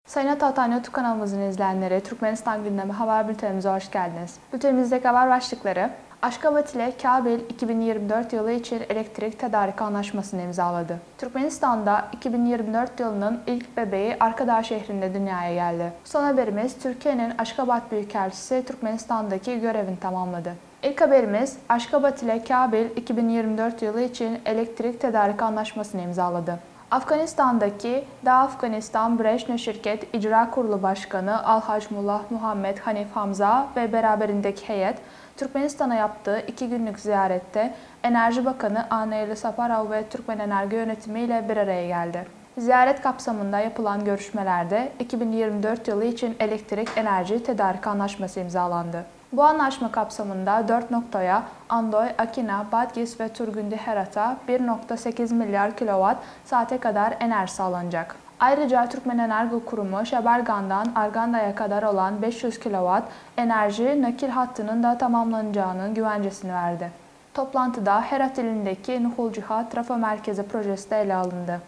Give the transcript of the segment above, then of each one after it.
Sayın Atatan YouTube kanalımızın izleyenleri, Türkmenistan gündemi haber bültenimize hoş geldiniz. Bültenimizdeki haber başlıkları: Aşgabat ile Kabil 2024 yılı için elektrik tedariki anlaşmasını imzaladı. Türkmenistan'da 2024 yılının ilk bebeği Arkadağ şehrinde dünyaya geldi. Son haberimiz, Türkiye'nin Aşgabat Büyükelçisi Türkmenistan'daki görevini tamamladı. İlk haberimiz, Aşgabat ile Kabil 2024 yılı için elektrik tedariki anlaşmasını imzaladı. Afganistan'daki Da Afganistan Birleşme Şirket İcra Kurulu Başkanı Alhacmullah Muhammed Hanif Hamza ve beraberindeki heyet, Türkmenistan'a yaptığı 2 günlük ziyarette Enerji Bakanı Aneyli Saparov ve Türkmen Enerji Yönetimi ile bir araya geldi. Ziyaret kapsamında yapılan görüşmelerde 2024 yılı için elektrik enerji tedariki anlaşması imzalandı. Bu anlaşma kapsamında 4 noktaya Andoy, Akina, Badgis ve Turgundi Herat'a 1,8 milyar kilowatt saate kadar enerji sağlanacak. Ayrıca Türkmen Enerji Kurumu Şebergan'dan Arganda'ya kadar olan 500 kilowatt enerji nakil hattının da tamamlanacağının güvencesini verdi. Toplantıda Herat ilindeki Nuhulcihat Trafo Merkezi projesi de ele alındı.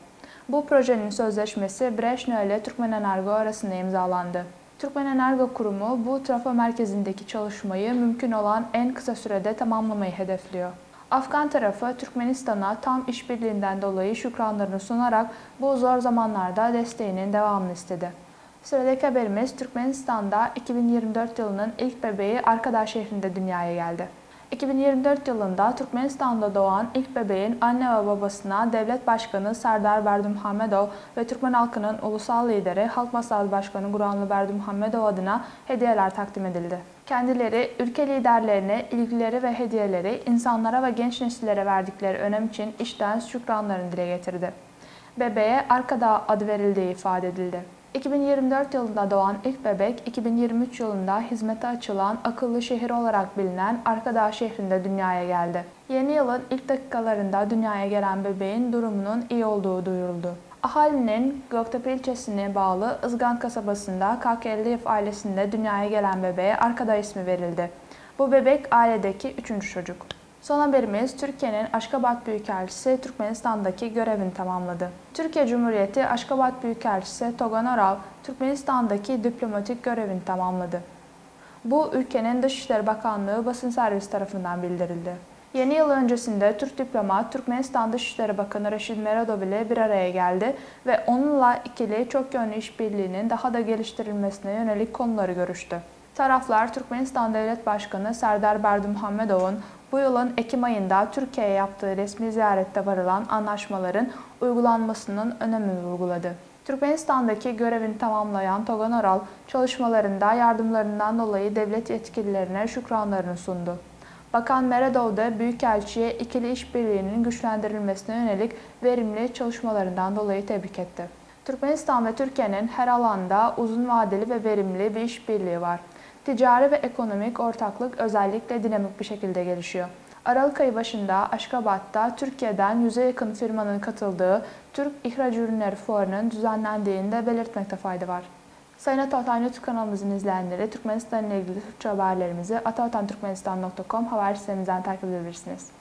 Bu projenin sözleşmesi Breşne ile Türkmen Enerji arasında imzalandı. Türkmen Enerji Kurumu bu trafo merkezindeki çalışmayı mümkün olan en kısa sürede tamamlamayı hedefliyor. Afgan tarafı Türkmenistan'a tam işbirliğinden dolayı şükranlarını sunarak bu zor zamanlarda desteğinin devamını istedi. Sıradaki haberimiz, Türkmenistan'da 2024 yılının ilk bebeği Arkadağ şehrinde dünyaya geldi. 2024 yılında Türkmenistan'da doğan ilk bebeğin anne ve babasına Devlet Başkanı Serdar Berdimuhamedov ve Türkmen halkının ulusal lideri Halk Maslahatı Başkanı Guranlı Berdimuhamedov adına hediyeler takdim edildi. Kendileri ülke liderlerine ilgileri ve hediyeleri insanlara ve genç nesillere verdikleri önem için içten şükranlarını dile getirdi. Bebeğe Arkadağ adı verildiği ifade edildi. 2024 yılında doğan ilk bebek, 2023 yılında hizmete açılan akıllı şehir olarak bilinen Arkadağ şehrinde dünyaya geldi. Yeni yılın ilk dakikalarında dünyaya gelen bebeğin durumunun iyi olduğu duyuruldu. Ahalinin Göktepe ilçesine bağlı Izgan kasabasında Kakelliyev ailesinde dünyaya gelen bebeğe Arkadağ ismi verildi. Bu bebek ailedeki 3. çocuk. Son haberimiz, Türkiye'nin Aşgabat Büyükelçisi Türkmenistan'daki görevini tamamladı. Türkiye Cumhuriyeti Aşgabat Büyükelçisi Togan Oral, Türkmenistan'daki diplomatik görevini tamamladı. Bu ülkenin Dışişleri Bakanlığı basın servisi tarafından bildirildi. Yeni yıl öncesinde Türk diplomat Türkmenistan Dışişleri Bakanı Reşid Meredov ile bir araya geldi ve onunla ikili çok yönlü işbirliğinin daha da geliştirilmesine yönelik konuları görüştü. Taraflar, Türkmenistan Devlet Başkanı Serdar Berdimuhamedov'un bu yılın Ekim ayında Türkiye'ye yaptığı resmi ziyarette varılan anlaşmaların uygulanmasının önemini vurguladı. Türkmenistan'daki görevini tamamlayan Togan Oral, çalışmalarında yardımlarından dolayı devlet yetkililerine şükranlarını sundu. Bakan Meredov da Büyükelçi'ye ikili işbirliğinin güçlendirilmesine yönelik verimli çalışmalarından dolayı tebrik etti. Türkmenistan ve Türkiye'nin her alanda uzun vadeli ve verimli bir işbirliği var. Ticari ve ekonomik ortaklık özellikle dinamik bir şekilde gelişiyor. Aralık ayı başında Aşgabat'ta Türkiye'den 100'e yakın firmanın katıldığı Türk İhraç Ürünleri Fuarı'nın düzenlendiğini de belirtmekte fayda var. Sayın Atatan YouTube kanalımızın izleyenleri, Türkmenistan ile ilgili Türkçe haberlerimizi atavatanturkmenistan.com haber sitemizden takip edebilirsiniz.